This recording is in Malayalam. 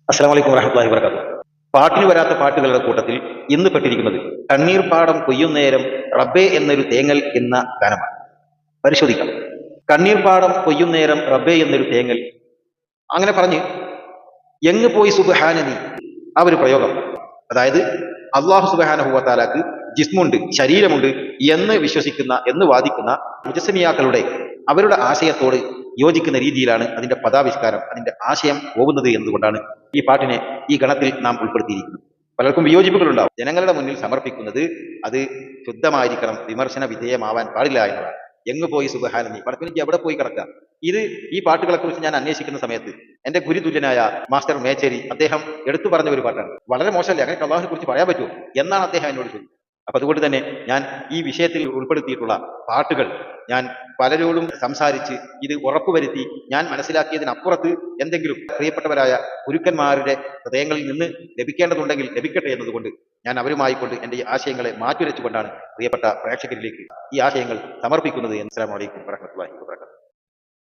അസ്സലാമു അലൈക്കും വറഹ്മത്തുള്ളാഹി വബറകാതുഹു. പാട്ടിന് വരാത്ത പാട്ടുകളുടെ കൂട്ടത്തിൽ ഇന്ന് പെട്ടിരിക്കുന്നത് കണ്ണീർ പാടം കൊയ്യുന്നേരം റബ്ബേ എന്നൊരു തേങ്ങൽ എന്ന ഗാനമാണ്. പരിശോധിക്കാം. കണ്ണീർ പാടം കൊയ്യുന്നേരം റബ്ബേ എന്നൊരു തേങ്ങൽ, അങ്ങനെ പറഞ്ഞ് എങ്ങ് പോയി സുബ്ഹാന നീ, ആ ഒരു പ്രയോഗം. അതായത് അള്ളാഹു സുബ്ഹാനഹു വ തആലക്ക് ജിസ്മുണ്ട്, ശരീരമുണ്ട് എന്ന് വിശ്വസിക്കുന്ന, എന്ന് വാദിക്കുന്ന മുജസ്സമിയാക്കളുടെ അവരുടെ ആശയത്തോട് യോജിക്കുന്ന രീതിയിലാണ് അതിന്റെ പദാവിഷ്കാരം, അതിന്റെ ആശയം പോകുന്നത് എന്നതുകൊണ്ടാണ് ഈ പാട്ടിനെ ഈ ഗണത്തിൽ നാം ഉൾപ്പെടുത്തിയിരിക്കുന്നത്. പലർക്കും വിയോജിപ്പുകളുണ്ടാവും. ജനങ്ങളുടെ മുന്നിൽ സമർപ്പിക്കുന്നത് അത് ശുദ്ധമായിരിക്കണം, വിമർശന വിധേയമാവാൻ പാടില്ല എന്നതാണ്. എങ്ങ് പോയി സുബ്ഹാന നീ, പടപ്പിനിക്ക് എവിടെ പോയി കിടക്കാം. ഇത് ഈ പാട്ടുകളെ കുറിച്ച് ഞാൻ അന്വേഷിക്കുന്ന സമയത്ത് എന്റെ ഗുരുതുല്യനായ മാസ്റ്റർ മേച്ചേരി അദ്ദേഹം എടുത്തു പറഞ്ഞ ഒരു പാട്ടാണ്. വളരെ മോശമല്ലേ, അങ്ങനെ അള്ളാഹുവിനെ കുറിച്ച് പറയാൻ പറ്റുമോ എന്നാണ് അദ്ദേഹം എന്നോട് ചോദിച്ചത്. അപ്പൊ അതുകൊണ്ട് തന്നെ ഞാൻ ഈ വിഷയത്തിൽ ഉൾപ്പെടുത്തിയിട്ടുള്ള പാട്ടുകൾ ഞാൻ പലരോടും സംസാരിച്ച് ഇത് ഉറപ്പുവരുത്തി ഞാൻ മനസ്സിലാക്കിയതിനപ്പുറത്ത് എന്തെങ്കിലും പ്രിയപ്പെട്ടവരായ ഗുരുക്കന്മാരുടെ ഹൃദയങ്ങളിൽ നിന്ന് ലഭിക്കേണ്ടതുണ്ടെങ്കിൽ ലഭിക്കട്ടെ എന്നതുകൊണ്ട് ഞാൻ അവരുമായിക്കൊണ്ട് എന്റെ ഈ ആശയങ്ങളെ മാറ്റിവെച്ചുകൊണ്ടാണ് പ്രിയപ്പെട്ട പ്രേക്ഷകരിലേക്ക് ഈ ആശയങ്ങൾ സമർപ്പിക്കുന്നത്. അസ്സലാമു അലൈക്കും.